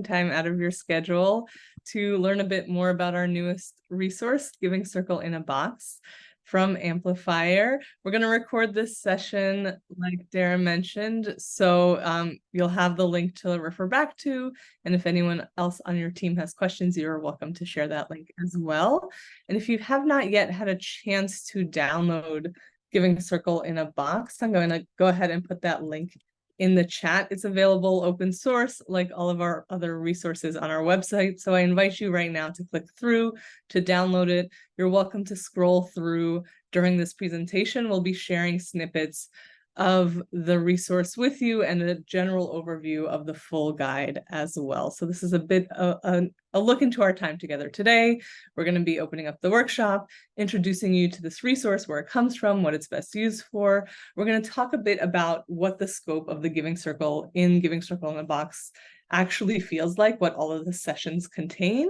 time out of your schedule to learn a bit more about our newest resource, Giving Circle in a Box from Amplifier. We're going to record this session like Dara mentioned, so you'll have the link to refer back to, and if anyone else on your team has questions, you're welcome to share that link as well. And if you have not yet had a chance to download Giving Circle in a Box, I'm going to go ahead and put that link in the chat. It's available open source like all of our other resources on our website. So I invite you right now to click through to download it. You're welcome to scroll through during this presentation. We'll be sharing snippets of the resource with you and a general overview of the full guide as well. So this is a bit a look into our time together today. We're going to be opening up the workshop, introducing you to this resource, where it comes from, what it's best used for. We're going to talk a bit about what the scope of the Giving Circle in a Box actually feels like, what all of the sessions contain,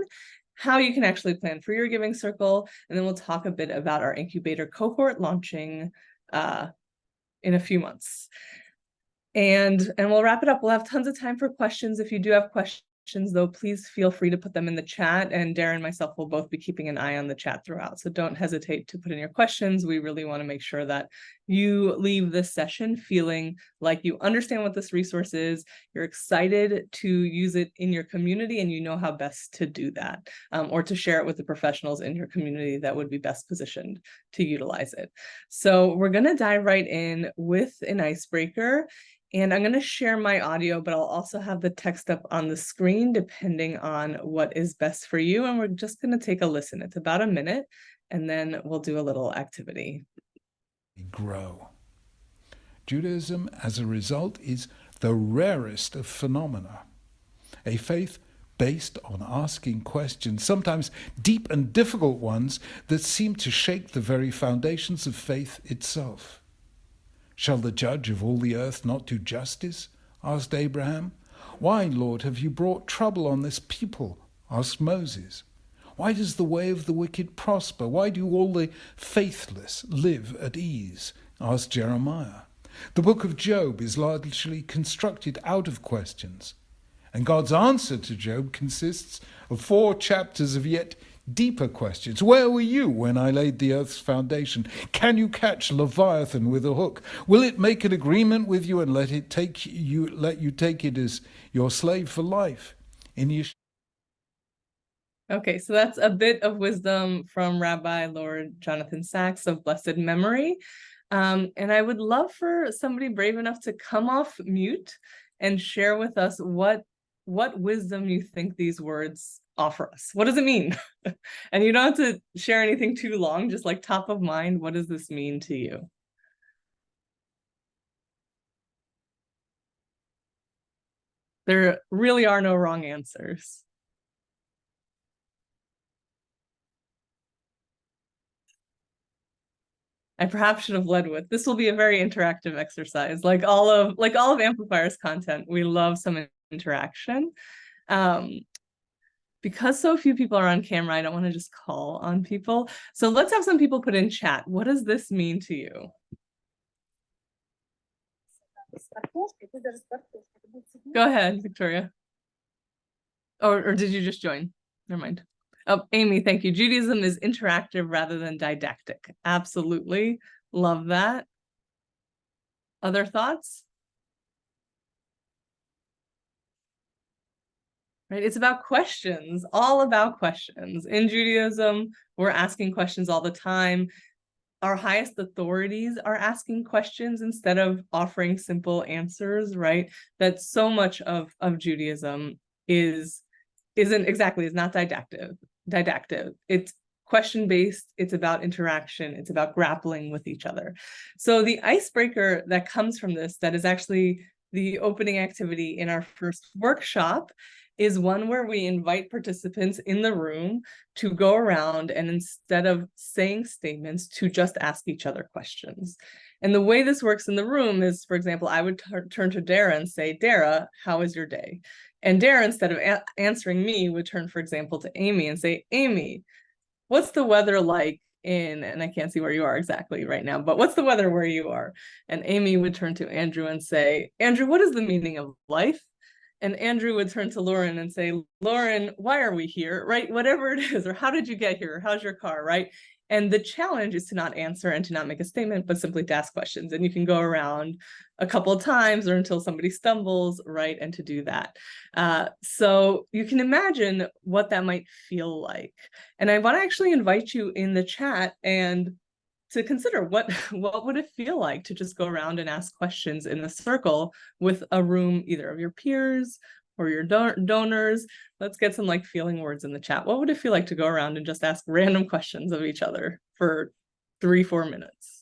how you can actually plan for your Giving Circle, and then we'll talk a bit about our incubator cohort launching in a few months. And we'll wrap it up. We'll have tons of time for questions. If you do have questions, though, please feel free to put them in the chat, and Darren and myself will both be keeping an eye on the chat throughout. So don't hesitate to put in your questions. We really want to make sure that you leave this session feeling like you understand what this resource is, you're excited to use it in your community, and you know how best to do that, or to share it with the professionals in your community that would be best positioned to utilize it. So we're going to dive right in with an icebreaker. And I'm going to share my audio, but I'll also have the text up on the screen depending on what is best for you. And we're just going to take a listen. It's about a minute, and then we'll do a little activity. Grow. Judaism, as a result, is the rarest of phenomena. A faith based on asking questions, sometimes deep and difficult ones, that seem to shake the very foundations of faith itself. Shall the judge of all the earth not do justice? Asked Abraham. Why, Lord, have you brought trouble on this people? Asked Moses. Why does the way of the wicked prosper? Why do all the faithless live at ease? Asked Jeremiah. The book of Job is largely constructed out of questions, and God's answer to Job consists of 4 chapters of yet deeper questions. Where were you when I laid the earth's foundation? Can you catch Leviathan with a hook? Will it make an agreement with you and let you take it as your slave for life? Okay, so that's a bit of wisdom from Rabbi Lord Jonathan Sacks of blessed memory. And I would love for somebody brave enough to come off mute and share with us what wisdom you think these words offer us. What does it mean? And you don't have to share anything too long, just like top of mind, what does this mean to you? There really are no wrong answers. I perhaps should have led with, this will be a very interactive exercise. Like all of Amplifier's content, we love some interaction. Because so few people are on camera, I don't want to just call on people. So let's have some people put in chat. What does this mean to you? Go ahead, Victoria. Or did you just join? Never mind. Oh, Amy, thank you. Judaism is interactive rather than didactic. Absolutely. Love that. Other thoughts? Right? It's about questions, all about questions. In Judaism, we're asking questions all the time. Our highest authorities are asking questions instead of offering simple answers, right? That so much of Judaism is not didactic. It's question-based, it's about interaction, it's about grappling with each other. So the icebreaker that comes from this, that is actually the opening activity in our first workshop, is one where we invite participants in the room to go around and, instead of saying statements, to just ask each other questions. And the way this works in the room is, for example, I would turn to Dara and say, Dara, how is your day? And Dara, instead of answering me, would turn, for example, to Amy and say, Amy, what's the weather like in, and I can't see where you are exactly right now, but what's the weather where you are? And Amy would turn to Andrew and say, Andrew, what is the meaning of life? and Andrew would turn to Lauren and say, Lauren, why are we here, right? Whatever it is, or how did you get here? How's your car, right? And the challenge is to not answer and to not make a statement, but simply to ask questions. And you can go around a couple of times or until somebody stumbles, right? And to do that. So you can imagine what that might feel like. And I want to actually invite you in the chat and to consider what would it feel like to just go around and ask questions in a circle with a room either of your peers or your donors. Let's get some like feeling words in the chat. What would it feel like to go around and just ask random questions of each other for 3-4 minutes?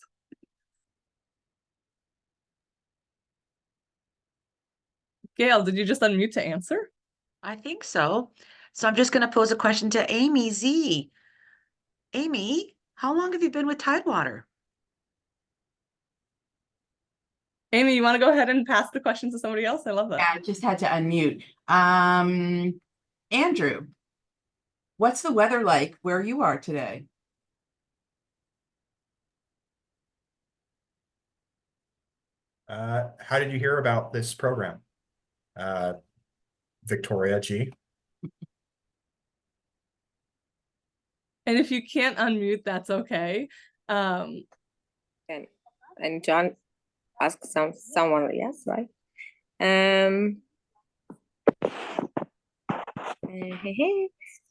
Gail, did you just unmute to answer? I think so. So I'm just going to pose a question to Amy Z. Amy, how long have you been with Tidewater? Amy, you want to go ahead and pass the question to somebody else? I love that. Yeah, I just had to unmute. Andrew, what's the weather like where you are today? How did you hear about this program? Victoria G. And if you can't unmute, that's okay. And John asked someone else, right?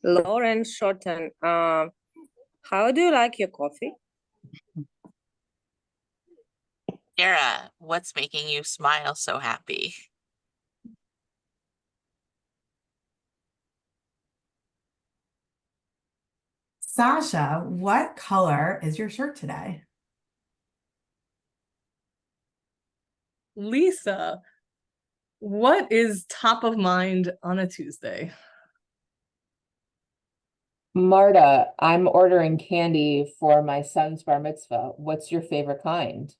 Lauren Shorten, how do you like your coffee? Dara, what's making you smile so happy? Sasha, what color is your shirt today? Lisa, what is top of mind on a Tuesday? Marta, I'm ordering candy for my son's bar mitzvah. What's your favorite kind?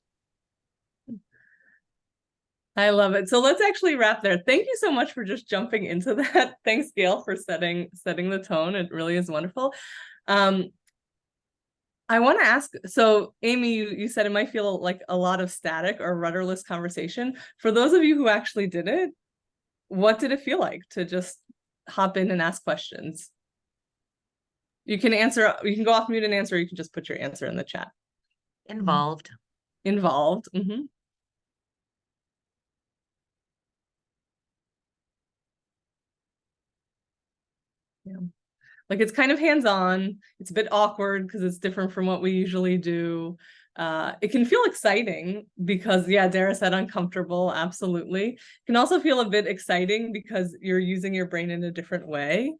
I love it. So let's actually wrap there. Thank you so much for just jumping into that. Thanks, Gail, for setting the tone. It really is wonderful. I want to ask, so Amy, you said it might feel like a lot of static or rudderless conversation. For those of you who actually did it, what did it feel like to just hop in and ask questions? You can answer, you can go off mute and answer, or you can just put your answer in the chat. Involved. Involved. Mm-hmm. Yeah. Like it's kind of hands-on. It's a bit awkward because it's different from what we usually do. It can feel exciting because, yeah, Dara said uncomfortable, absolutely. It can also feel a bit exciting because you're using your brain in a different way.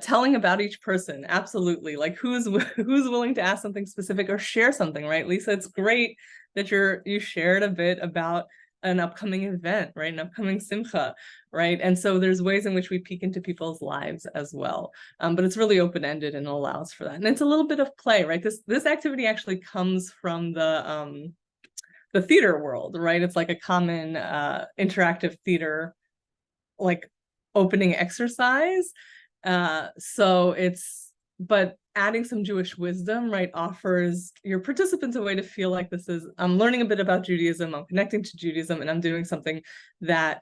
Telling about each person, absolutely. Like who's willing to ask something specific or share something, right? Lisa, it's great that you shared a bit about an upcoming event, right? An upcoming simcha, right? And so there's ways in which we peek into people's lives as well. But it's really open-ended and allows for that. And it's a little bit of play, right? This activity actually comes from the theater world, right? It's like a common interactive theater, like opening exercise. But adding some Jewish wisdom, right, offers your participants a way to feel like this is, I'm learning a bit about Judaism, I'm connecting to Judaism, and I'm doing something that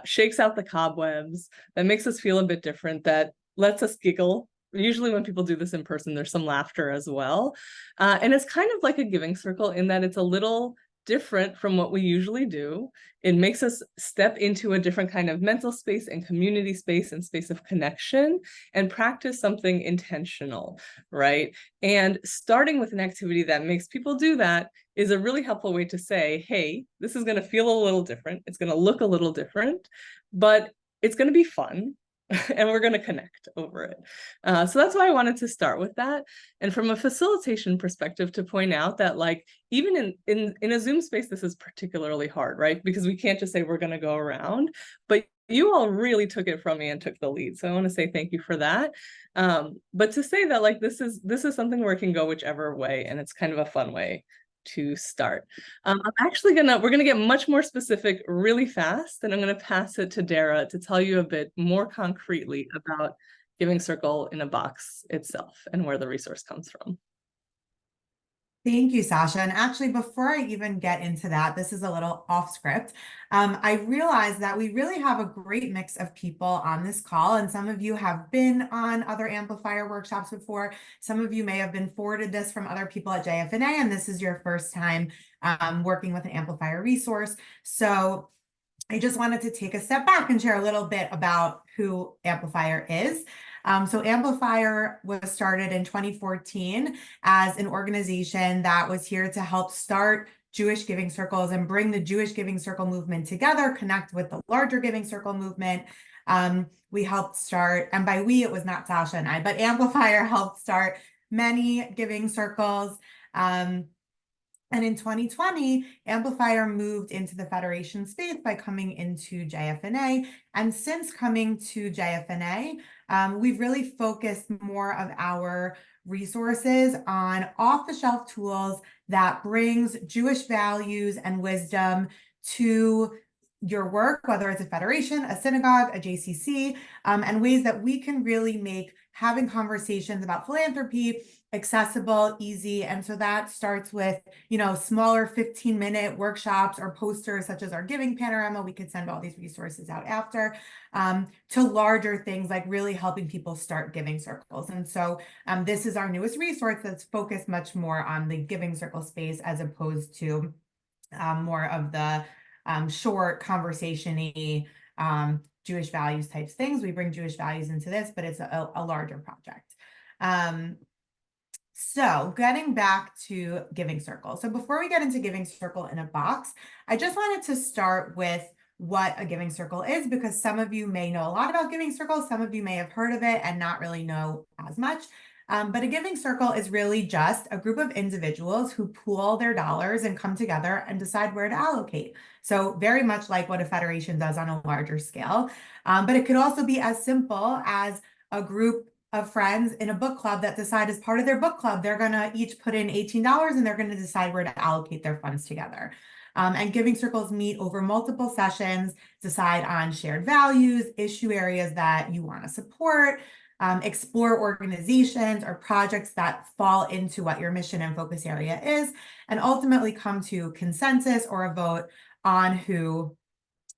shakes out the cobwebs, that makes us feel a bit different, that lets us giggle. Usually when people do this in person, there's some laughter as well. And it's kind of like a giving circle in that it's a little different from what we usually do. It makes us step into a different kind of mental space and community space and space of connection and practice something intentional, right? And starting with an activity that makes people do that is a really helpful way to say, hey, this is going to feel a little different. It's going to look a little different, but it's going to be fun. And we're going to connect over it. So that's why I wanted to start with that. And from a facilitation perspective, to point out that like, even in a Zoom space, this is particularly hard, right? Because we can't just say we're going to go around, but you all really took it from me and took the lead. So I want to say thank you for that. But to say that like, this is something where it can go whichever way, and it's kind of a fun way to start. I'm actually we're gonna get much more specific really fast, and I'm gonna pass it to Dara to tell you a bit more concretely about Giving Circle in a Box itself and where the resource comes from. Thank you, Sasha. And actually, before I even get into that, this is a little off script. I realized that we really have a great mix of people on this call, and some of you have been on other amplifier workshops before. Some of you may have been forwarded this from other people at JFNA, and this is your first time working with an amplifier resource. So I just wanted to take a step back and share a little bit about who Amplifier is. So Amplifier was started in 2014 as an organization that was here to help start Jewish giving circles and bring the Jewish giving circle movement together, connect with the larger giving circle movement. We helped start, and by we, it was not Sasha and I, but Amplifier helped start many giving circles. And in 2020, Amplifier moved into the Federation space by coming into JFNA. And since coming to JFNA, we've really focused more of our resources on off-the-shelf tools that brings Jewish values and wisdom to your work, whether it's a federation, a synagogue, a JCC, and ways that we can really make having conversations about philanthropy accessible, easy. And so that starts with, smaller 15-minute workshops or posters such as our Giving Panorama. We could send all these resources out after, to larger things like really helping people start giving circles. And so this is our newest resource that's focused much more on the giving circle space as opposed to more of the short conversation-y Jewish values types things. We bring Jewish values into this, but it's a larger project. So getting back to Giving Circle. So before we get into Giving Circle in a Box, I just wanted to start with what a Giving Circle is, because some of you may know a lot about Giving Circle, some of you may have heard of it and not really know as much. But a Giving Circle is really just a group of individuals who pool their dollars and come together and decide where to allocate. So very much like what a federation does on a larger scale. But it could also be as simple as a group of friends in a book club that decide as part of their book club, they're going to each put in $18 and they're going to decide where to allocate their funds together. And Giving Circles meet over multiple sessions, decide on shared values, issue areas that you want to support, explore organizations or projects that fall into what your mission and focus area is, and ultimately come to consensus or a vote on who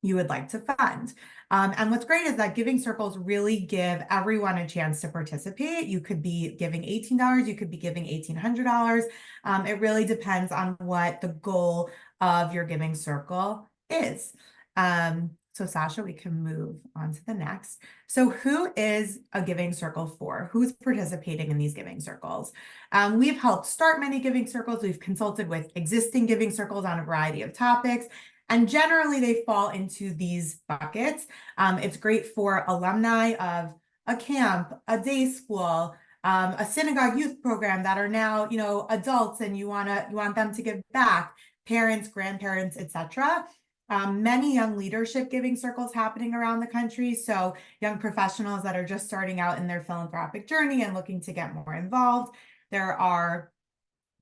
you would like to fund. And what's great is that Giving Circles really give everyone a chance to participate. You could be giving $18, you could be giving $1,800. It really depends on what the goal of your Giving Circle is. So Sasha, we can move on to the next. So who is a Giving Circle for? Who's participating in these Giving Circles? We've helped start many Giving Circles. We've consulted with existing Giving Circles on a variety of topics. And generally, they fall into these buckets. It's great for alumni of a camp, a day school, a synagogue youth program that are now, adults, and you want them to give back, parents, grandparents, etc. Many young leadership Giving Circles happening around the country. So young professionals that are just starting out in their philanthropic journey and looking to get more involved. There are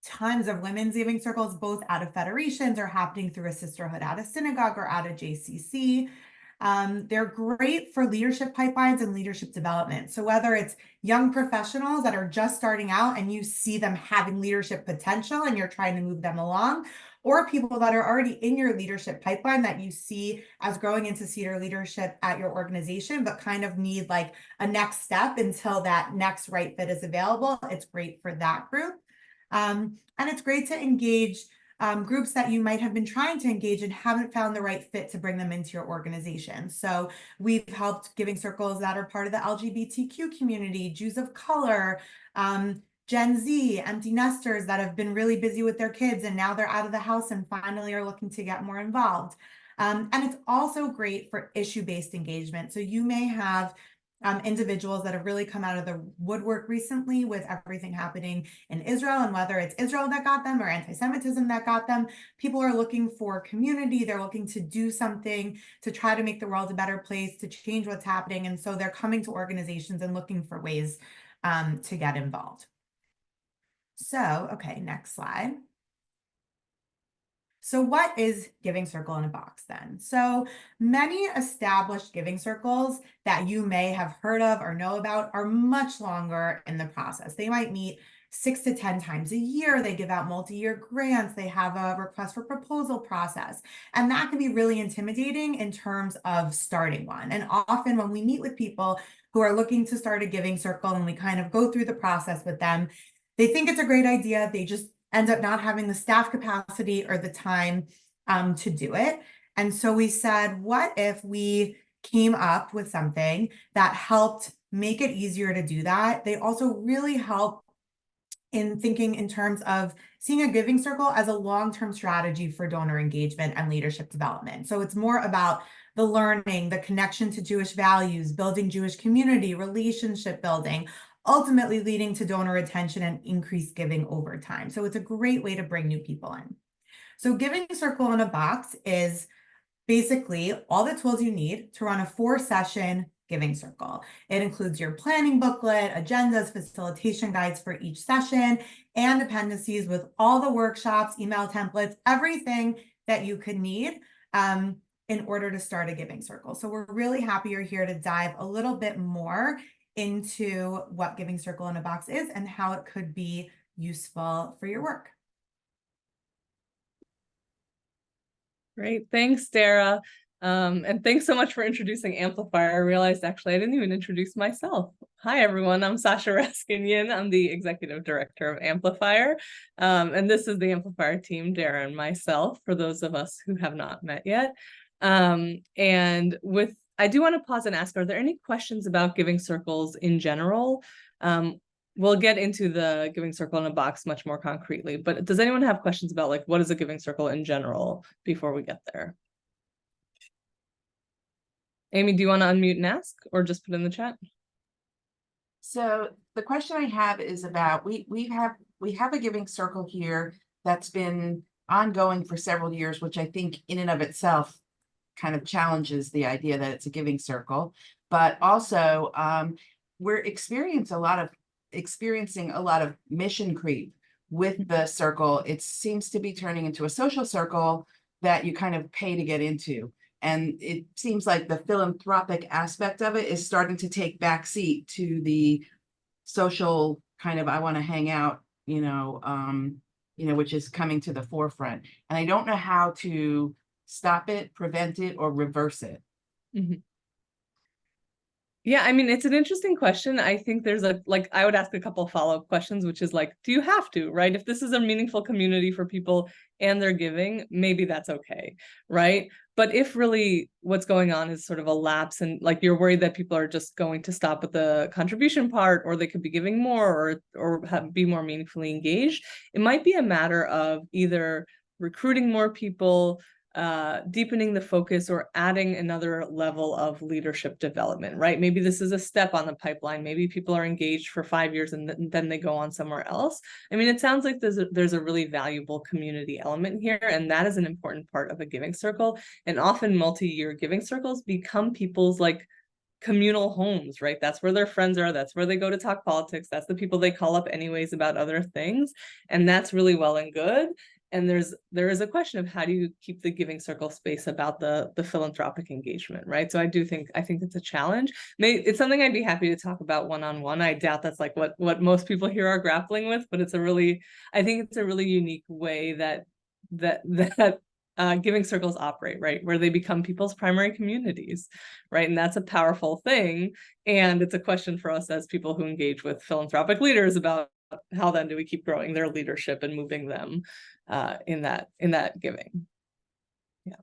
tons of women's Giving Circles, both out of federations or happening through a sisterhood at a synagogue or at a JCC. They're great for leadership pipelines and leadership development. So whether it's young professionals that are just starting out and you see them having leadership potential and you're trying to move them along, or people that are already in your leadership pipeline that you see as growing into senior leadership at your organization, but kind of need like a next step until that next right fit is available. It's great for that group. And it's great to engage groups that you might have been trying to engage and haven't found the right fit to bring them into your organization. So we've helped Giving Circles that are part of the LGBTQ community, Jews of color, Gen Z, empty nesters that have been really busy with their kids and now they're out of the house and finally are looking to get more involved. And it's also great for issue-based engagement. So you may have individuals that have really come out of the woodwork recently with everything happening in Israel, and whether it's Israel that got them or anti-Semitism that got them, people are looking for community. They're looking to do something to try to make the world a better place, to change what's happening. And so they're coming to organizations and looking for ways to get involved. So, okay, next slide. So what is Giving Circle in a Box then? So many established Giving Circles that you may have heard of or know about are much longer in the process. They might meet 6 to 10 times a year. They give out multi-year grants. They have a request for proposal process. And that can be really intimidating in terms of starting one. And often when we meet with people who are looking to start a giving circle and we kind of go through the process with them, they think it's a great idea. They just end up not having the staff capacity or the time to do it. And so we said, what if we came up with something that helped make it easier to do that? They also really help in thinking in terms of seeing a giving circle as a long-term strategy for donor engagement and leadership development. So it's more about the learning, the connection to Jewish values, building Jewish community, relationship building, ultimately leading to donor retention and increased giving over time. So it's a great way to bring new people in. So Giving Circle in a Box is basically all the tools you need to run a 4-session giving circle. It includes your planning booklet, agendas, facilitation guides for each session, and dependencies with all the workshops, email templates, everything that you could need in order to start a giving circle. So we're really happy you're here to dive a little bit more into what Giving Circle in a Box is and how it could be useful for your work. Great, thanks, Dara. And thanks so much for introducing Amplifier. I realized actually I didn't even introduce myself. Hi, everyone. I'm Sasha Raskinyan. I'm the Executive Director of Amplifier. And this is the Amplifier team, Dara and myself, for those of us who have not met yet. I do want to pause and ask, are there any questions about giving circles in general? We'll get into the Giving Circle in a Box much more concretely, but does anyone have questions about like what is a giving circle in general before we get there? Amy, do you want to unmute and ask or just put in the chat? So the question I have is about, we have a giving circle here that's been ongoing for several years, which I think in and of itself kind of challenges the idea that it's a giving circle. But also we're experiencing a lot of mission creep with the circle. It seems to be turning into a social circle that you kind of pay to get into. And it seems like the philanthropic aspect of it is starting to take backseat to the social kind of, I want to hang out, which is coming to the forefront. And I don't know how to stop it, prevent it, or reverse it. Mm-hmm. Yeah, I mean, it's an interesting question. I think there's I would ask a couple of follow-up questions, which is like, do you have to, right? If this is a meaningful community for people and they're giving, maybe that's okay, right? But if really what's going on is sort of a lapse and like you're worried that people are just going to stop at the contribution part, or they could be giving more or be more meaningfully engaged, it might be a matter of either recruiting more people, deepening the focus, or adding another level of leadership development, right? Maybe this is a step on the pipeline. Maybe people are engaged for 5 years and then they go on somewhere else. I mean, it sounds like there's a really valuable community element here, and that is an important part of a giving circle. And often multi-year giving circles become people's like communal homes, right? That's where their friends are. That's where they go to talk politics. That's the people they call up anyways about other things. And that's really well and good. And there is a question of how do you keep the giving circle space about the philanthropic engagement, right? So I think it's a challenge. It's something I'd be happy to talk about one-on-one. I doubt that's like what most people here are grappling with, but I think it's a really unique way that giving circles operate, right? Where they become people's primary communities, right? And that's a powerful thing. And it's a question for us as people who engage with philanthropic leaders about how then do we keep growing their leadership and moving them in that giving. Yeah.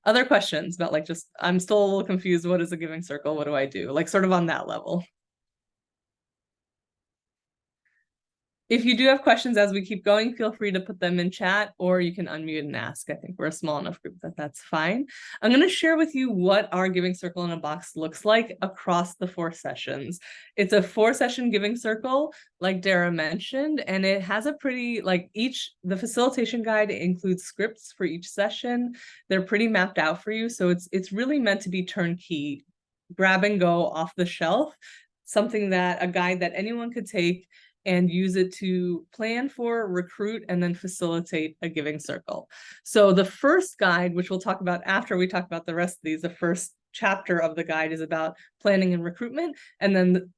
Other questions about like, just, I'm still a little confused. What is a giving circle? What do I do? Like sort of on that level. If you do have questions as we keep going, feel free to put them in chat, or you can unmute and ask. I think we're a small enough group that that's fine. I'm going to share with you what our Giving Circle in a Box looks like across the 4 sessions. It's a 4-session giving circle, like Dara mentioned, and it has a pretty, the facilitation guide includes scripts for each session. They're pretty mapped out for you. So it's really meant to be turnkey, grab and go off the shelf, a guide that anyone could take and use it to plan for, recruit, and then facilitate a giving circle. So the first guide, which we'll talk about after we talk about the rest of these, the first chapter of the guide is about planning and recruitment. And then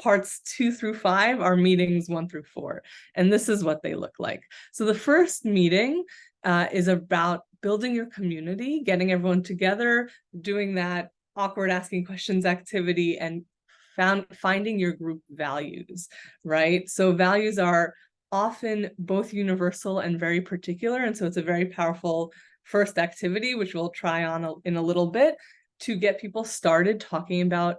parts 2 through 5 are meetings 1 through 4. And this is what they look like. So the first meeting is about building your community, getting everyone together, doing that awkward asking questions activity, and finding your group values, right? So values are often both universal and very particular. And so it's a very powerful first activity, which we'll try on in a little bit, to get people started talking about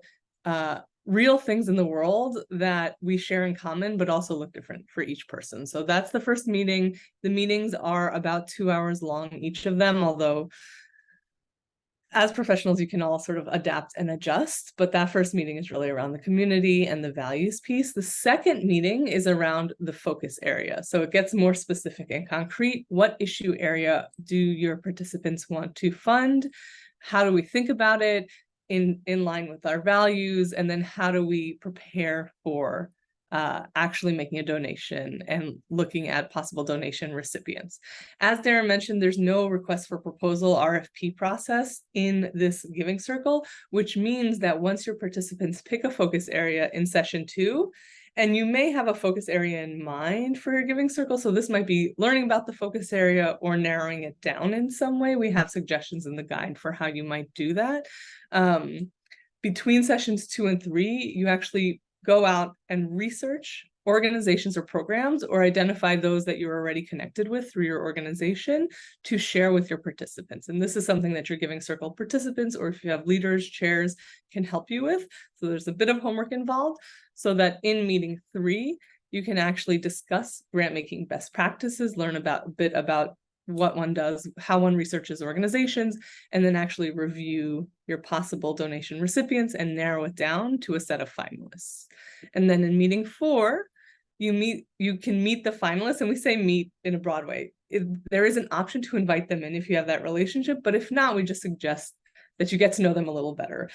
real things in the world that we share in common, but also look different for each person. So that's the first meeting. The meetings are about 2 hours long, each of them, although as professionals, you can all sort of adapt and adjust, but that first meeting is really around the community and the values piece. The second meeting is around the focus area. So it gets more specific and concrete. What issue area do your participants want to fund? How do we think about it in line with our values? And then how do we prepare for actually making a donation and looking at possible donation recipients? As Darren mentioned, there's no request for proposal RFP process in this giving circle, which means that once your participants pick a focus area in session 2, and you may have a focus area in mind for your giving circle. So this might be learning about the focus area or narrowing it down in some way. We have suggestions in the guide for how you might do that. Between sessions 2 and 3, you actually go out and research organizations or programs, or identify those that you're already connected with through your organization to share with your participants. And this is something that your Giving Circle participants, or if you have leaders, chairs, can help you with. So there's a bit of homework involved, so that in meeting 3, you can actually discuss grant making best practices, learn a bit about what one does, how one researches organizations, and then actually review your possible donation recipients and narrow it down to a set of finalists. And then in meeting 4, you can meet the finalists, and we say meet in a broad way. There is an option to invite them in if you have that relationship, but if not, we just suggest that you get to know them a little better.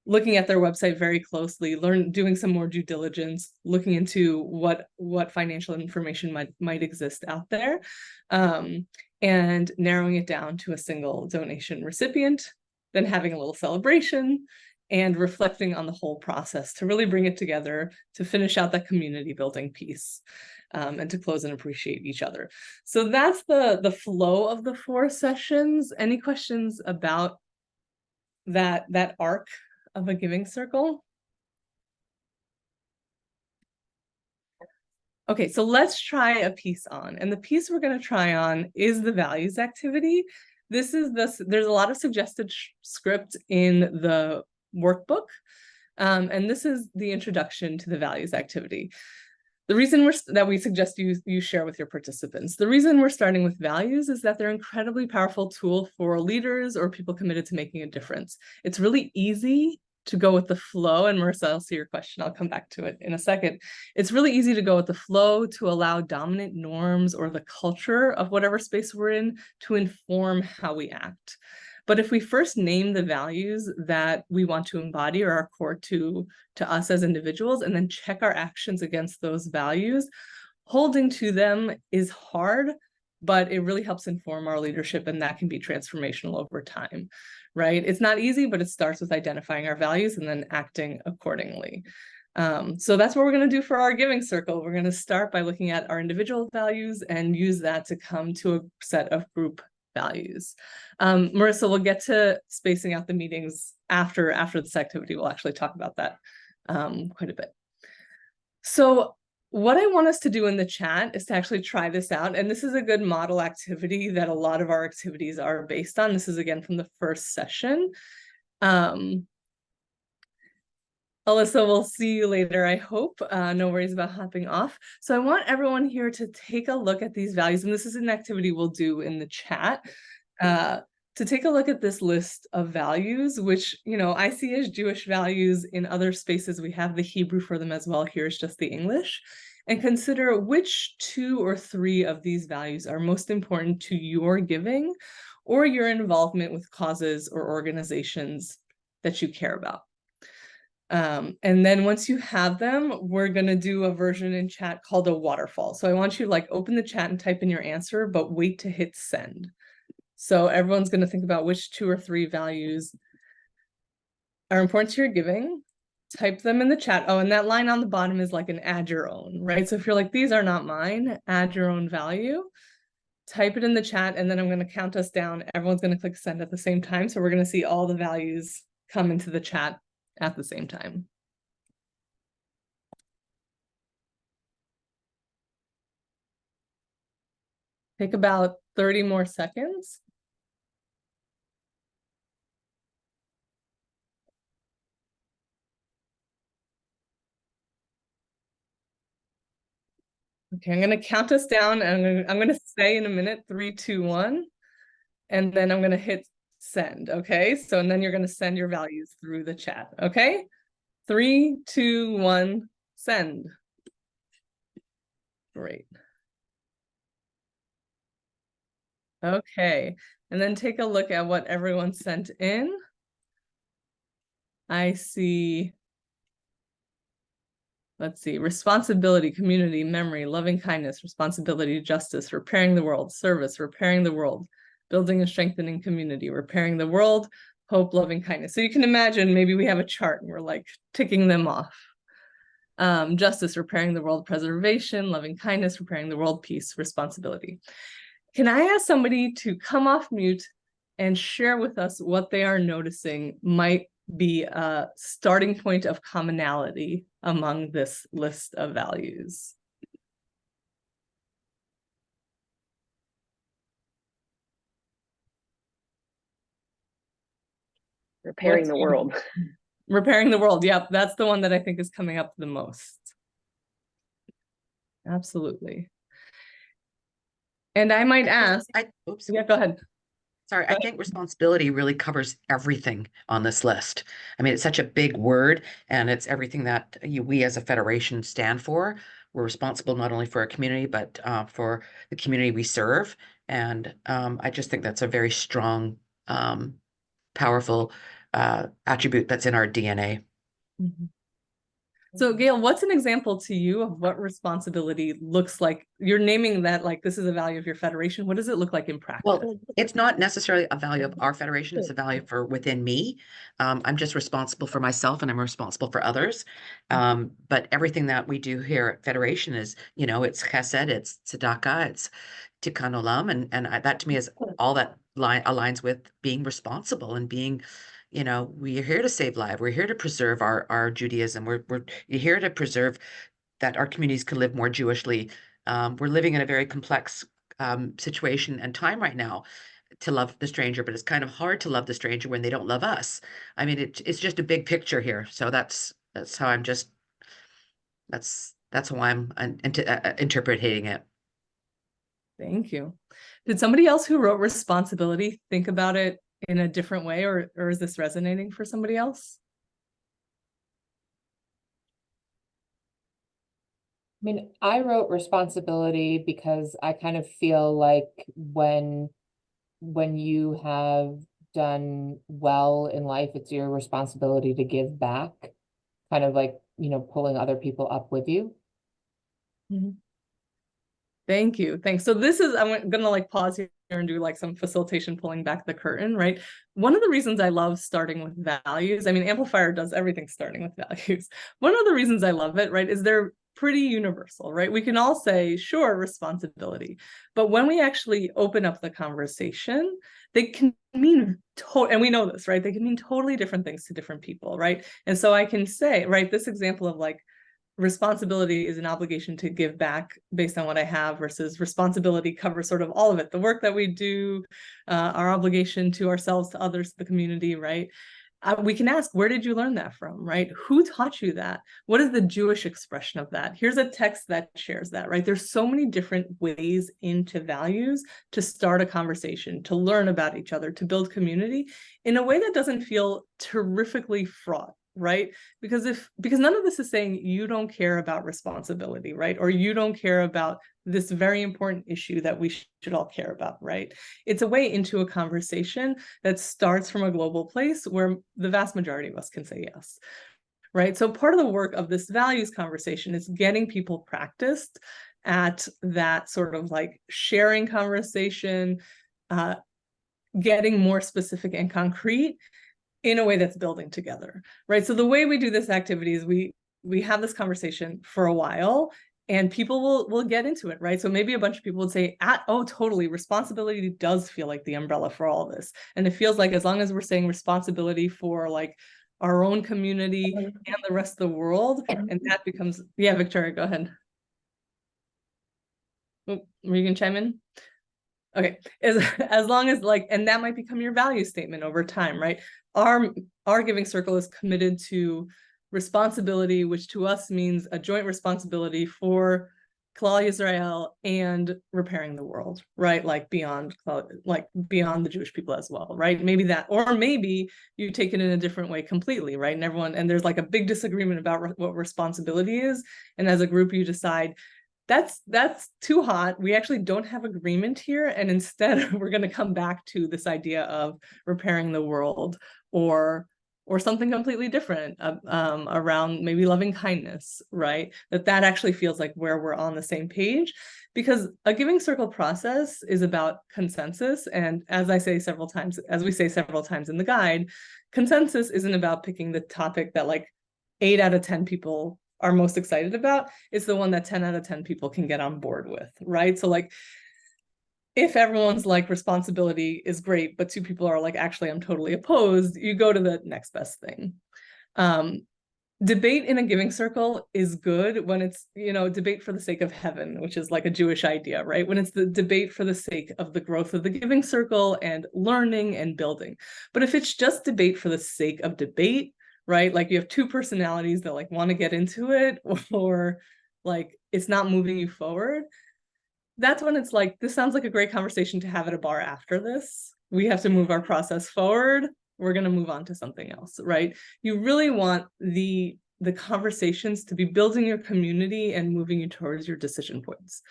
Looking at their website very closely, doing some more due diligence, looking into what financial information might exist out there, and narrowing it down to a single donation recipient, then having a little celebration and reflecting on the whole process to really bring it together, to finish out that community building piece, and to close and appreciate each other. So that's the flow of the 4 sessions. Any questions about that arc of a giving circle? Okay, so let's try a piece on. And the piece we're going to try on is the values activity. There's a lot of suggested script in the workbook. And this is the introduction to the values activity. The reason that we suggest you share with your participants, the reason we're starting with values is that they're an incredibly powerful tool for leaders or people committed to making a difference. It's really easy to go with the flow, and Marissa, I'll see your question, I'll come back to it in a second. It's really easy to go with the flow, to allow dominant norms or the culture of whatever space we're in to inform how we act. But if we first name the values that we want to embody or are core to us as individuals, and then check our actions against those values, holding to them is hard, but it really helps inform our leadership, and that can be transformational over time, right? It's not easy, but it starts with identifying our values and then acting accordingly. So that's what we're going to do for our giving circle. We're going to start by looking at our individual values and use that to come to a set of group values. Marissa, we'll get to spacing out the meetings after this activity. We'll actually talk about that quite a bit. So what I want us to do in the chat is to actually try this out. And this is a good model activity that a lot of our activities are based on. This is again from the first session. Alyssa, we'll see you later, I hope. No worries about hopping off. So I want everyone here to take a look at these values. And this is an activity we'll do in the chat. To take a look at this list of values, which, I see as Jewish values. In other spaces, we have the Hebrew for them as well. Here's just the English. And consider which 2 or 3 of these values are most important to your giving or your involvement with causes or organizations that you care about. And then once you have them, we're going to do a version in chat called a waterfall. So I want you to open the chat and type in your answer, but wait to hit send. So everyone's going to think about which 2 or 3 values are important to your giving, type them in the chat. Oh, and that line on the bottom is like an add your own, right? So if you're like, these are not mine, add your own value, type it in the chat, and then I'm going to count us down. Everyone's going to click send at the same time. So we're going to see all the values come into the chat at the same time. Take about 30 more seconds. Okay, I'm going to count us down, and I'm going to say in a minute 3, 2, 1, and then I'm going to hit send. Okay, so and then you're going to send your values through the chat. Okay, 3, 2, 1, send. Great. Okay, and then take a look at what everyone sent in. I see. Let's see, responsibility, community, memory, loving kindness, responsibility, justice, repairing the world, service, repairing the world, building and strengthening community, repairing the world, hope, loving kindness. So you can imagine maybe we have a chart and we're like ticking them off. Justice, repairing the world, preservation, loving kindness, repairing the world, peace, responsibility. Can I ask somebody to come off mute and share with us what they are noticing might be a starting point of commonality among this list of values? Repairing the world. Repairing the world. Yep, that's the one that I think is coming up the most. Absolutely. And I might ask, Oops. yeah, go ahead. Sorry, I think responsibility really covers everything on this list. I mean, it's such a big word, and it's everything that we as a federation stand for. We're responsible not only for our community, but for the community we serve. And I just think that's a very strong, powerful attribute that's in our DNA. Mm-hmm. So Gail, what's an example to you of what responsibility looks like? You're naming that like this is a value of your federation. What does it look like in practice? Well, it's not necessarily a value of our federation. It's a value for within me. I'm just responsible for myself, and I'm responsible for others. But everything that we do here at Federation is, you know, it's chesed, it's tzedakah, it's tikkun olam, and that to me is all that aligns with being responsible and being, you know, we're here to save lives. We're here to preserve our Judaism. We're here to preserve that our communities can live more Jewishly. We're living in a very complex situation and time right now to love the stranger, but it's kind of hard to love the stranger when they don't love us. I mean, it's just a big picture here. So that's how I'm just, that's how I'm interpreting it. Thank you. Did somebody else who wrote responsibility think about it in a different way, or is this resonating for somebody else? I mean, I wrote responsibility because I kind of feel like when you have done well in life, it's your responsibility to give back, kind of like, you know, pulling other people up with you. Mm-hmm. Thank you. Thanks. So this is, I'm gonna like pause here and do like some facilitation, pulling back the curtain, right? One of the reasons I love starting with values, I mean, Amplifier does everything starting with values. One of the reasons I love it, right, is they're pretty universal, right? We can all say, sure, responsibility. But when we actually open up the conversation, they can mean, and we know this, right? They can mean totally different things to different people, right? And so I can say, right, this example of like, responsibility is an obligation to give back based on what I have, versus responsibility covers sort of all of it, the work that we do, our obligation to ourselves, to others, to the community, right? We can ask, where did you learn that from, right? Who taught you that? What is the Jewish expression of that? Here's a text that shares that, right? There's so many different ways into values to start a conversation, to learn about each other, to build community in a way that doesn't feel terrifically fraught, right? Because none of this is saying you don't care about responsibility, right? Or you don't care about this very important issue that we should all care about, right? It's a way into a conversation that starts from a global place where the vast majority of us can say yes, right? So part of the work of this values conversation is getting people practiced at that sort of like sharing conversation, getting more specific and concrete in a way that's building together, right? So the way we do this activity is we have this conversation for a while, and people will get into it, right? So maybe a bunch of people would say, oh, totally, responsibility does feel like the umbrella for all of this. And it feels like as long as we're saying responsibility for like our own community and the rest of the world, and that becomes, yeah, Victoria, go ahead. Oh, were you gonna chime in? Okay, as long as like, and that might become your value statement over time, right? Our giving circle is committed to responsibility, which to us means a joint responsibility for Klal Yisrael and repairing the world, right? Like beyond the Jewish people as well, right? Maybe that, or maybe you take it in a different way completely, right? And there's like a big disagreement about what responsibility is, and as a group you decide that's too hot. We actually don't have agreement here, and instead we're going to come back to this idea of repairing the world, or something completely different, around maybe loving kindness, right? That actually feels like where we're on the same page, because a giving circle process is about consensus. And as we say several times in the guide, consensus isn't about picking the topic that like 8 out of 10 people are most excited about. It's the one that 10 out of 10 people can get on board with, right? So like, if everyone's like responsibility is great, but 2 people are like, actually, I'm totally opposed, you go to the next best thing. Debate in a giving circle is good when it's, debate for the sake of heaven, which is like a Jewish idea, right? When it's the debate for the sake of the growth of the giving circle and learning and building. But if it's just debate for the sake of debate, right? Like you have 2 personalities that like want to get into it, or like it's not moving you forward, that's when it's like, this sounds like a great conversation to have at a bar after this. We have to move our process forward. We're going to move on to something else, right? You really want the conversations to be building your community and moving you towards your decision points,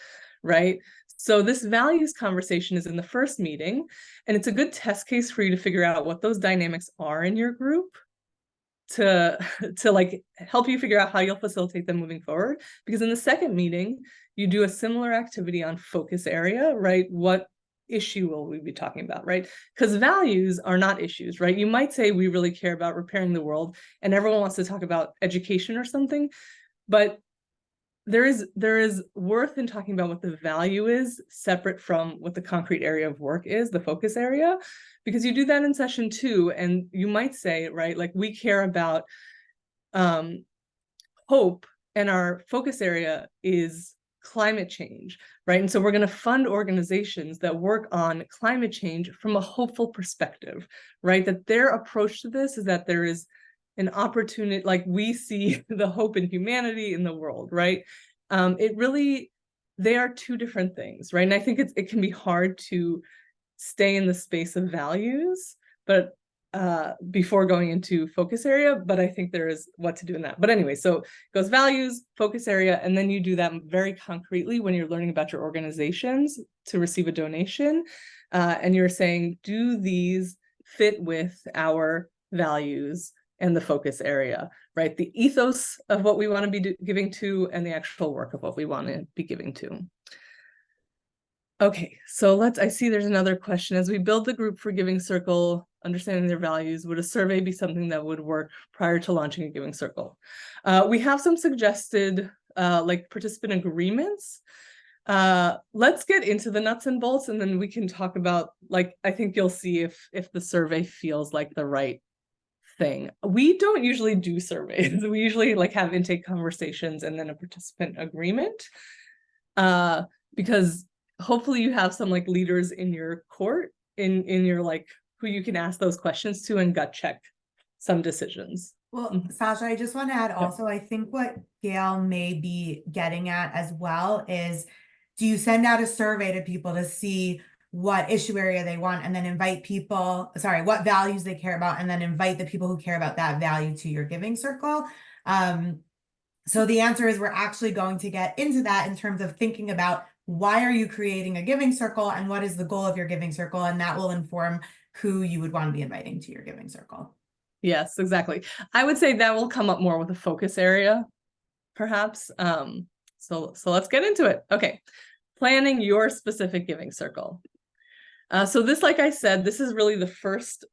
right? So this values conversation is in the first meeting, and it's a good test case for you to figure out what those dynamics are in your group, to like help you figure out how you'll facilitate them moving forward. Because in the second meeting, you do a similar activity on focus area, right? What issue will we be talking about, right? Because values are not issues, right? You might say we really care about repairing the world, and everyone wants to talk about education or something, but there is worth in talking about what the value is separate from what the concrete area of work is, the focus area, because you do that in session 2, and you might say, right, like we care about hope, and our focus area is climate change, right? And so we're going to fund organizations that work on climate change from a hopeful perspective, right? That their approach to this is that there is an opportunity, like we see the hope in humanity, in the world, right? They are 2 different things, right? And I think it can be hard to stay in the space of values, but before going into focus area, but I think there is what to do in that. But anyway, so it goes values, focus area, and then you do that very concretely when you're learning about your organizations to receive a donation, and you're saying, do these fit with our values and the focus area, right? The ethos of what we want to be giving to, and the actual work of what we want to be giving to. Okay, so I see there's another question. As we build the group for Giving Circle, understanding their values, would a survey be something that would work prior to launching a Giving Circle? We have some suggested like participant agreements. Let's get into the nuts and bolts, and then we can talk about, like, I think you'll see if the survey feels like the right thing. We don't usually do surveys. We usually like have intake conversations and then a participant agreement, because hopefully you have some like leaders in your court, in your like, who you can ask those questions to and gut check some decisions. Well, Sasha, I just want to add also, I think what Gail may be getting at as well is, do you send out a survey to people to see what issue area they want, and then invite people, what values they care about, and then invite the people who care about that value to your giving circle? So the answer is, we're actually going to get into that in terms of thinking about, why are you creating a giving circle, and what is the goal of your giving circle? And that will inform who you would want to be inviting to your giving circle. Yes, exactly. I would say that will come up more with a focus area, perhaps. So let's get into it. Okay, planning your specific giving circle. So this, like I said, this is really the first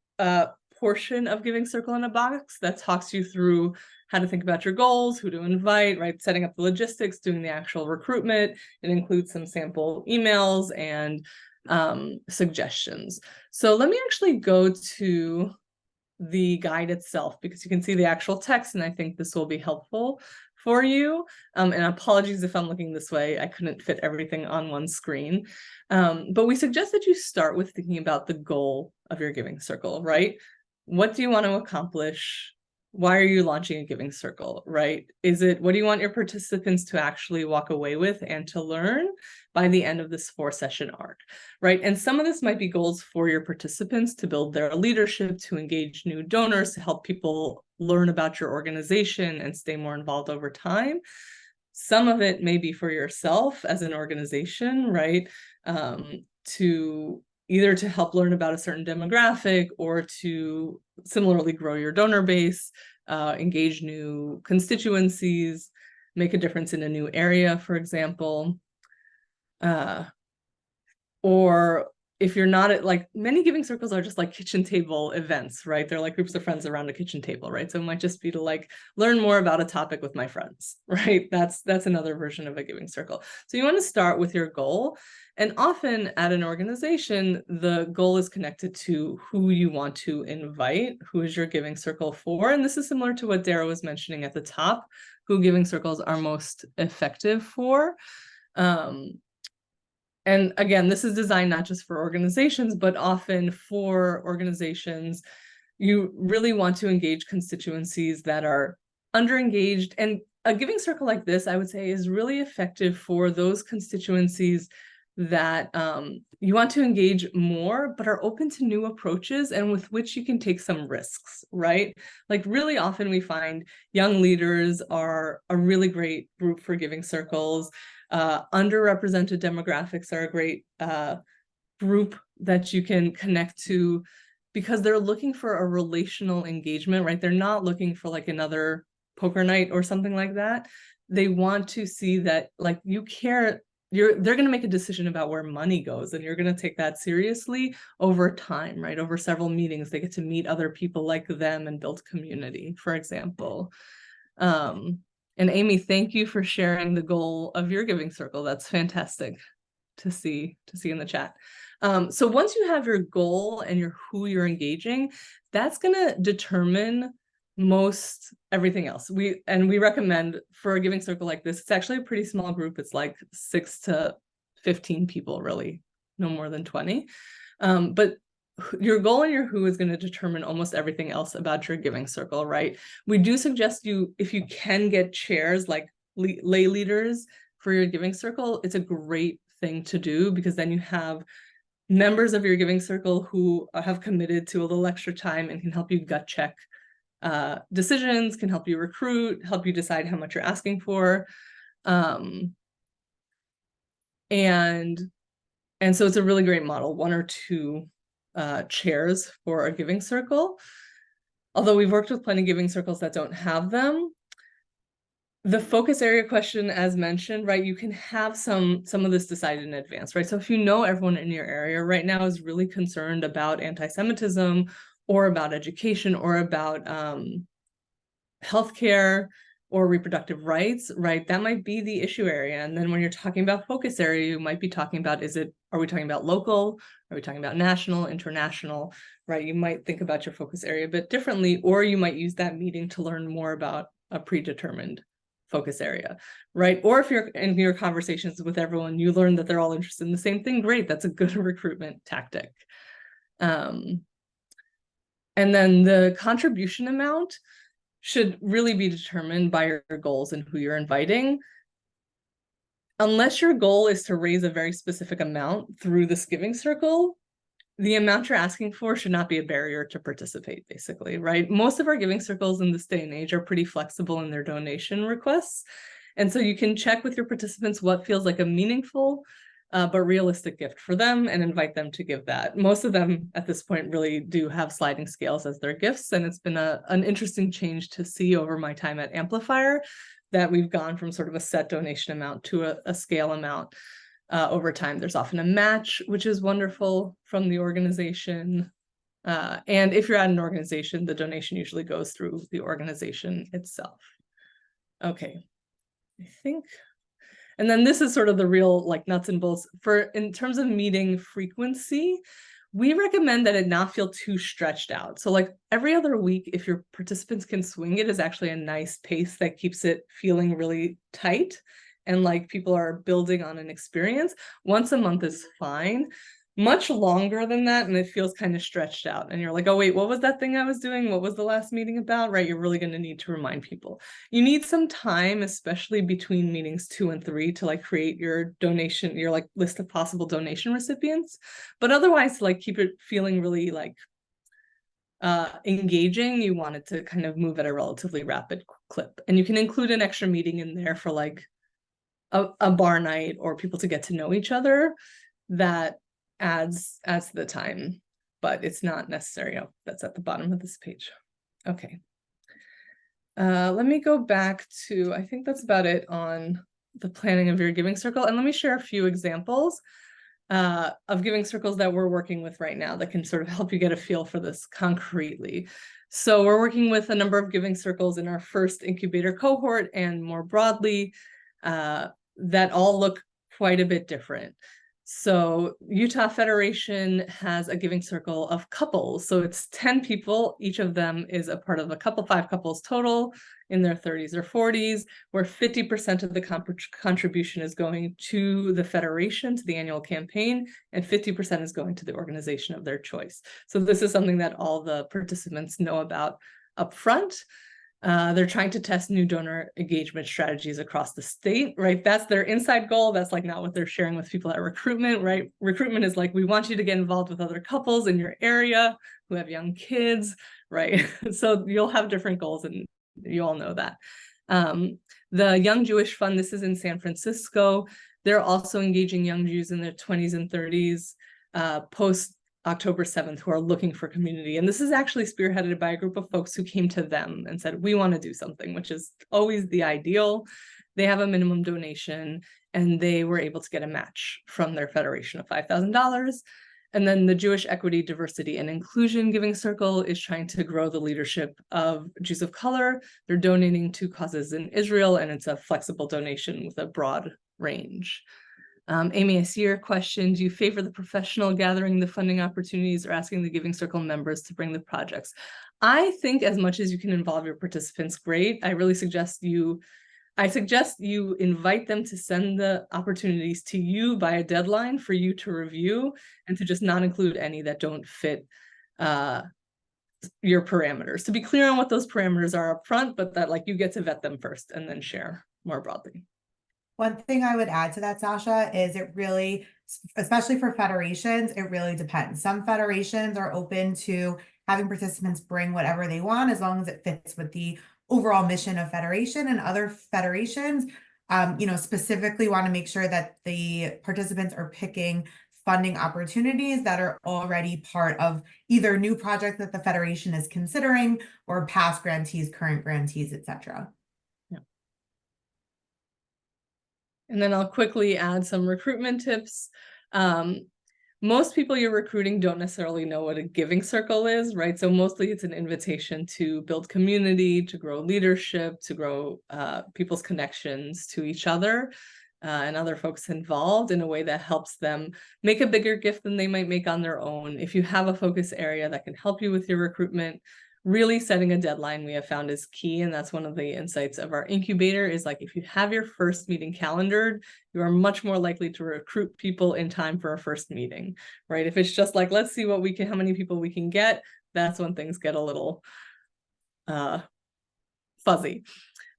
portion of Giving Circle in a Box that talks you through how to think about your goals, who to invite, right? Setting up the logistics, doing the actual recruitment. It includes some sample emails and suggestions. So let me actually go to the guide itself, because you can see the actual text, and I think this will be helpful for you. And apologies if I'm looking this way, I couldn't fit everything on one screen. But we suggest that you start with thinking about the goal of your Giving Circle, right? What do you want to accomplish? Why are you launching a Giving Circle, right? What do you want your participants to actually walk away with and to learn by the end of this 4-session arc, right? And some of this might be goals for your participants to build their leadership, to engage new donors, to help people learn about your organization and stay more involved over time. Some of it may be for yourself as an organization, right? To either to help learn about a certain demographic or to similarly grow your donor base, engage new constituencies, make a difference in a new area, for example. Or if you're not at, like, many Giving Circles are just like kitchen table events, right? They're like groups of friends around a kitchen table, right? So it might just be to like learn more about a topic with my friends, right? That's another version of a Giving Circle. So you want to start with your goal. And often at an organization, the goal is connected to who you want to invite, who is your Giving Circle for. And this is similar to what Dara was mentioning at the top, who Giving Circles are most effective for. And again, this is designed not just for organizations, but often for organizations, you really want to engage constituencies that are underengaged. And a Giving Circle like this, I would say, is really effective for those constituencies that you want to engage more, but are open to new approaches and with which you can take some risks, right? Like really often we find young leaders are a really great group for Giving Circles. Underrepresented demographics are a great group that you can connect to because they're looking for a relational engagement, right? They're not looking for like another poker night or something like that. They want to see that like you care, they're going to make a decision about where money goes, and you're going to take that seriously over time, right? Over several meetings, they get to meet other people like them and build community, for example. And Amy, thank you for sharing the goal of your Giving Circle. That's fantastic to see in the chat. So once you have your goal and who you're engaging, that's going to determine most everything else. We recommend for a Giving Circle like this, it's actually a pretty small group. It's like 6 to 15 people, really, no more than 20. But your goal and your who is going to determine almost everything else about your Giving Circle, right? We do suggest you, if you can get chairs like lay leaders for your Giving Circle, it's a great thing to do because then you have members of your Giving Circle who have committed to a little extra time and can help you gut check decisions, can help you recruit, help you decide how much you're asking for. And so it's a really great model, 1 or 2 chairs for a Giving Circle. Although we've worked with plenty of Giving Circles that don't have them. The focus area question, as mentioned, right, you can have some of this decided in advance, right? So if you know everyone in your area right now is really concerned about anti-Semitism or about education or about healthcare or reproductive rights, right? That might be the issue area. And then when you're talking about focus area, you might be talking about, are we talking about local? Are we talking about national, international, right? You might think about your focus area a bit differently, or you might use that meeting to learn more about a predetermined focus area, right? Or if you're in your conversations with everyone, you learn that they're all interested in the same thing, great, that's a good recruitment tactic. And then the contribution amount should really be determined by your goals and who you're inviting. Unless your goal is to raise a very specific amount through this Giving Circle, the amount you're asking for should not be a barrier to participate, basically, right? Most of our Giving Circles in this day and age are pretty flexible in their donation requests. And so you can check with your participants what feels like a meaningful but realistic gift for them and invite them to give that. Most of them at this point really do have sliding scales as their gifts. And it's been an interesting change to see over my time at Amplifier that we've gone from sort of a set donation amount to a scale amount over time. There's often a match, which is wonderful from the organization. And if you're at an organization, the donation usually goes through the organization itself. Okay, I think, and then this is sort of the real like nuts and bolts for in terms of meeting frequency. We recommend that it not feel too stretched out. So like every other week, if your participants can swing it, is actually a nice pace that keeps it feeling really tight and like people are building on an experience. Once a month is fine. Much longer than that, and it feels kind of stretched out. And you're like, oh wait, what was that thing I was doing? What was the last meeting about? Right? You're really going to need to remind people. You need some time, especially between meetings 2 and 3, to like create your donation, your like list of possible donation recipients. But otherwise, like keep it feeling really like engaging. You want it to kind of move at a relatively rapid clip. And you can include an extra meeting in there for like a bar night or people to get to know each other. That adds to the time, but it's not necessary. Oh, that's at the bottom of this page. Okay. Let me go back to, I think that's about it on the planning of your giving circle. And let me share a few examples of giving circles that we're working with right now that can sort of help you get a feel for this concretely. So we're working with a number of giving circles in our first incubator cohort and more broadly that all look quite a bit different. So Utah Federation has a giving circle of couples. So it's 10 people. Each of them is a part of a couple, 5 couples total in their 30s or 40s, where 50% of the contribution is going to the Federation, to the annual campaign, and 50% is going to the organization of their choice. So this is something that all the participants know about up front. They're trying to test new donor engagement strategies across the state, right? That's their inside goal. That's like not what they're sharing with people at recruitment, right? Recruitment is like, we want you to get involved with other couples in your area who have young kids, right? So you'll have different goals and you all know that. The Young Jewish Fund, this is in San Francisco. They're also engaging young Jews in their 20s and 30s post October 7th who are looking for community. And this is actually spearheaded by a group of folks who came to them and said, we want to do something, which is always the ideal. They have a minimum donation and they were able to get a match from their federation of $5,000. And then the Jewish Equity, Diversity, and Inclusion Giving Circle is trying to grow the leadership of Jews of color. They're donating to causes in Israel, and it's a flexible donation with a broad range. Amy, I see your question. Do you favor the professional gathering the funding opportunities or asking the Giving Circle members to bring the projects? I think as much as you can involve your participants, great. I really suggest you invite them to send the opportunities to you by a deadline for you to review and to just not include any that don't fit your parameters. To be clear on what those parameters are up front, but that like you get to vet them first and then share more broadly. One thing I would add to that, Sasha, is it really, especially for federations, it really depends. Some federations are open to having participants bring whatever they want as long as it fits with the overall mission of federation, and other federations, specifically want to make sure that the participants are picking funding opportunities that are already part of either new projects that the federation is considering or past grantees, current grantees, etc. And then I'll quickly add some recruitment tips. Most people you're recruiting don't necessarily know what a giving circle is, right? So mostly it's an invitation to build community, to grow leadership, to grow people's connections to each other and other folks involved in a way that helps them make a bigger gift than they might make on their own. If you have a focus area that can help you with your recruitment, really setting a deadline we have found is key. And that's one of the insights of our incubator is like, if you have your first meeting calendared, you are much more likely to recruit people in time for a first meeting, right? If it's just like, let's see what we can, how many people we can get, that's when things get a little fuzzy.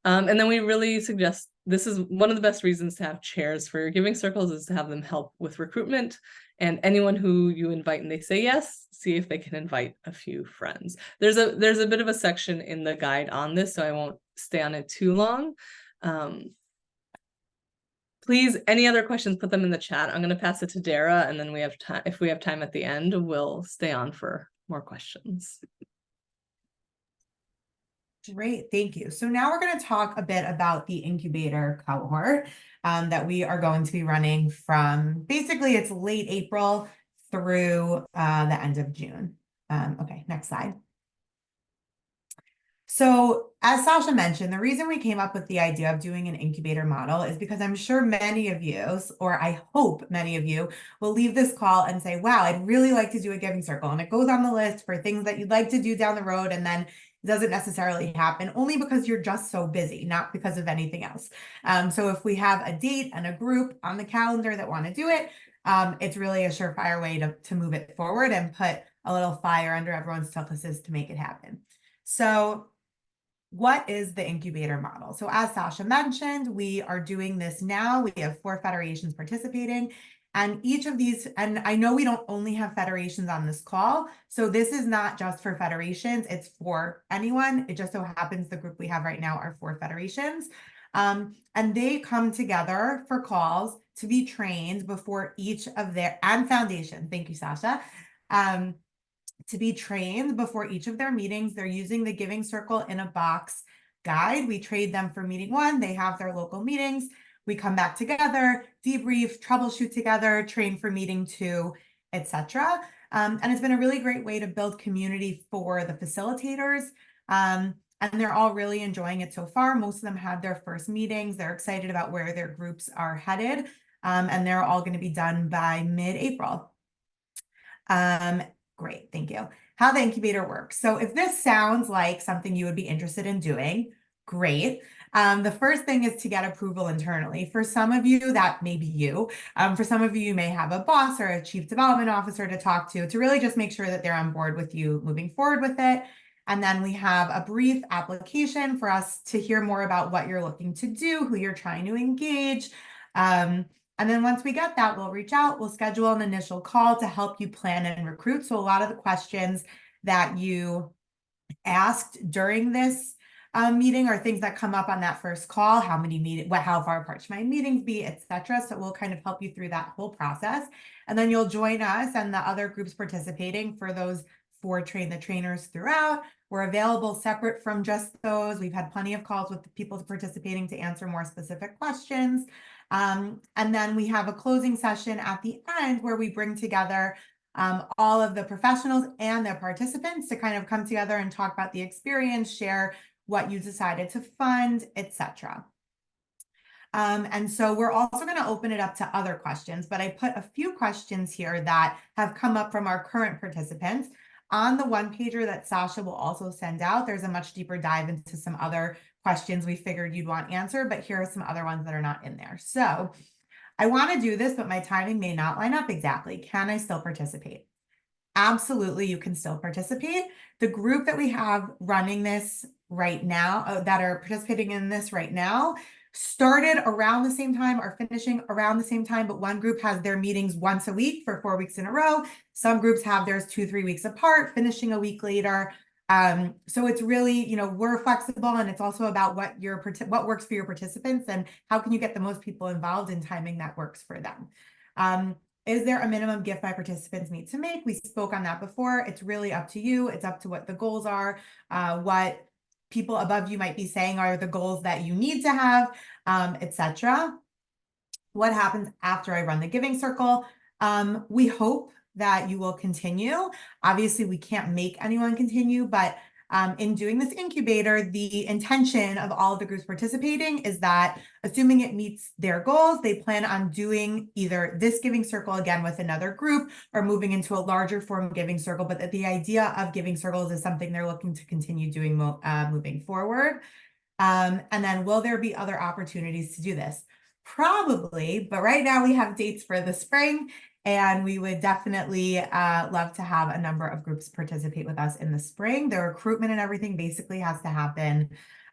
And then we really suggest, this is one of the best reasons to have chairs for your giving circles is to have them help with recruitment. And anyone who you invite and they say yes, see if they can invite a few friends. There's a bit of a section in the guide on this, so I won't stay on it too long. Please, any other questions, put them in the chat. I'm going to pass it to Dara, and then we have time. If we have time at the end, we'll stay on for more questions. Great, thank you. So now we're going to talk a bit about the incubator cohort that we are going to be running from basically it's late April through the end of June. Okay, next slide. So as Sasha mentioned, the reason we came up with the idea of doing an incubator model is because I'm sure many of you, or I hope many of you, will leave this call and say, wow, I'd really like to do a giving circle. And it goes on the list for things that you'd like to do down the road, and then it doesn't necessarily happen, only because you're just so busy, not because of anything else. So if we have a date and a group on the calendar that want to do it, it's really a surefire way to move it forward and put a little fire under everyone's tuchus to make it happen. So what is the incubator model? So as Sasha mentioned, we are doing this now. We have 4 federations participating, and each of these, and I know we don't only have federations on this call, so this is not just for federations, it's for anyone. It just so happens the group we have right now are 4 federations. And they come together for calls to be trained before each of their, and foundation, thank you, Sasha, to be trained before each of their meetings. They're using the Giving Circle in a Box guide. We trade them for meeting 1. They have their local meetings. We come back together, debrief, troubleshoot together, train for meeting 2, etc. And it's been a really great way to build community for the facilitators. And they're all really enjoying it so far. Most of them had their first meetings. They're excited about where their groups are headed. And they're all going to be done by mid-April. Great, thank you. How the incubator works. So if this sounds like something you would be interested in doing, great. The first thing is to get approval internally. For some of you, that may be you. For some of you, you may have a boss or a chief development officer to talk to really just make sure that they're on board with you moving forward with it. And then we have a brief application for us to hear more about what you're looking to do, who you're trying to engage. And then once we get that, we'll reach out, we'll schedule an initial call to help you plan and recruit. So a lot of the questions that you asked during this meeting are things that come up on that first call. How many meetings, how far apart should my meetings be, etc. So we'll kind of help you through that whole process. And then you'll join us and the other groups participating for those 4 train the trainers throughout. We're available separate from just those. We've had plenty of calls with the people participating to answer more specific questions. And then we have a closing session at the end where we bring together all of the professionals and their participants to kind of come together and talk about the experience, share what you decided to fund, etc. And so we're also going to open it up to other questions, but I put a few questions here that have come up from our current participants. On the one-pager that Sasha will also send out, there's a much deeper dive into some other questions we figured you'd want answered, but here are some other ones that are not in there. So I want to do this, but my timing may not line up exactly. Can I still participate? Absolutely, you can still participate. The group that we have running this right now, that are participating in this right now, started around the same time or finishing around the same time, but one group has their meetings once a week for 4 weeks in a row. Some groups have theirs 2-3 weeks apart, finishing a week later. So it's really, we're flexible, and it's also about what works for your participants and how can you get the most people involved in timing that works for them. Is there a minimum gift my participants need to make? We spoke on that before. It's really up to you. It's up to what the goals are, what people above you might be saying are the goals that you need to have, etc. What happens after I run the Giving Circle? We hope that you will continue. Obviously, we can't make anyone continue, but in doing this incubator, the intention of all of the groups participating is that, assuming it meets their goals, they plan on doing either this Giving Circle again with another group or moving into a larger form of Giving Circle, but that the idea of Giving Circles is something they're looking to continue doing moving forward. And then will there be other opportunities to do this? Probably, but right now we have dates for the spring, and we would definitely love to have a number of groups participate with us in the spring. The recruitment and everything basically has to happen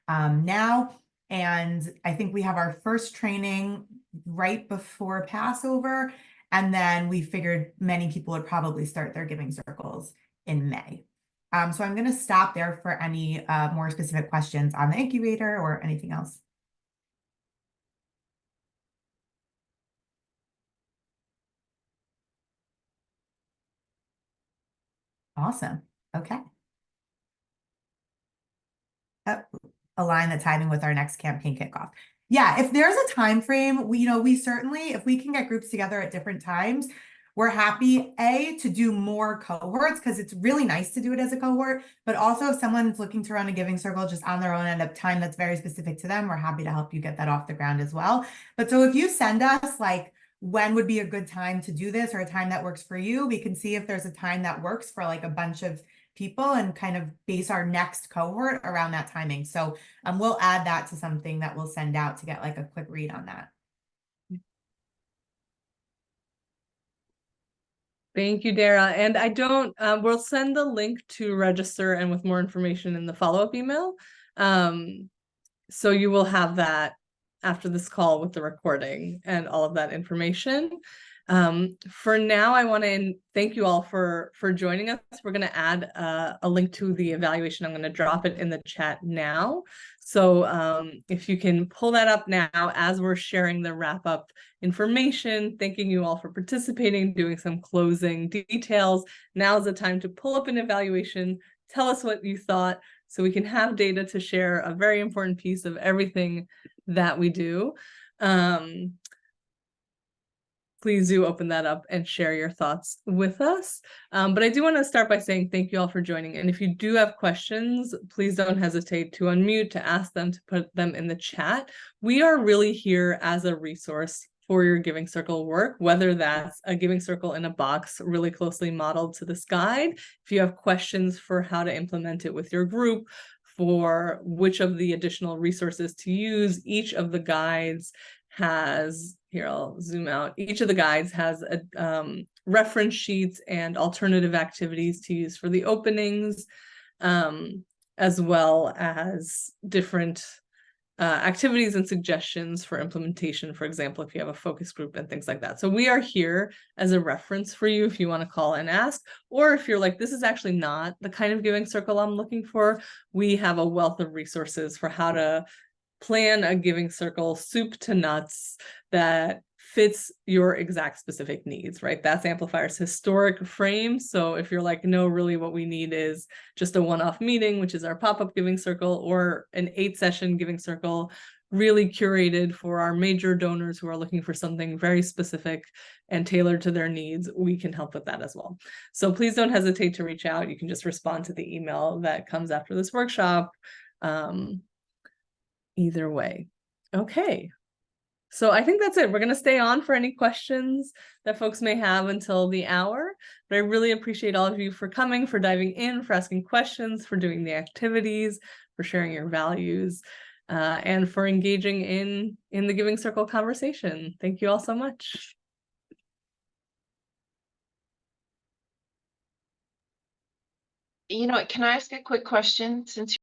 now. And I think we have our first training right before Passover. And then we figured many people would probably start their Giving Circles in May. So I'm going to stop there for any more specific questions on the incubator or anything else. Awesome. Okay. Align the timing with our next campaign kickoff. Yeah, if there's a time frame, we certainly, if we can get groups together at different times, we're happy, to do more cohorts because it's really nice to do it as a cohort, but also if someone's looking to run a giving circle just on their own at a time that's very specific to them, we're happy to help you get that off the ground as well. But so if you send us like, when would be a good time to do this or a time that works for you, we can see if there's a time that works for like a bunch of people and kind of base our next cohort around that timing. So we'll add that to something that we'll send out to get like a quick read on that. Thank you, Dara. And I don't, we'll send the link to register and with more information in the follow-up email. So you will have that after this call with the recording and all of that information. For now, I want to thank you all for joining us. We're going to add a link to the evaluation. I'm going to drop it in the chat now. So if you can pull that up now as we're sharing the wrap-up information, thanking you all for participating, doing some closing details. Now is the time to pull up an evaluation, tell us what you thought, so we can have data to share a very important piece of everything that we do. Please do open that up and share your thoughts with us. But I do want to start by saying thank you all for joining. And if you do have questions, please don't hesitate to unmute, to ask them, to put them in the chat. We are really here as a resource for your Giving Circle work, whether that's a Giving Circle in a box really closely modeled to this guide. If you have questions for how to implement it with your group, for which of the additional resources to use, each of the guides has, here I'll zoom out, each of the guides has a reference sheets and alternative activities to use for the openings, as well as different activities and suggestions for implementation, for example, if you have a focus group and things like that. So we are here as a reference for you if you want to call and ask, or if you're like, this is actually not the kind of Giving Circle I'm looking for, we have a wealth of resources for how to plan a Giving Circle soup to nuts that fits your exact specific needs, right? That's Amplifier's historic frame. So if you're like, no, really what we need is just a one-off meeting, which is our pop-up Giving Circle, or an 8-session Giving Circle, really curated for our major donors who are looking for something very specific and tailored to their needs, we can help with that as well. So please don't hesitate to reach out. You can just respond to the email that comes after this workshop. Either way. Okay. So I think that's it. We're going to stay on for any questions that folks may have until the hour. But I really appreciate all of you for coming, for diving in, for asking questions, for doing the activities, for sharing your values, and for engaging in the Giving Circle conversation. Thank you all so much. You know, can I ask a quick question since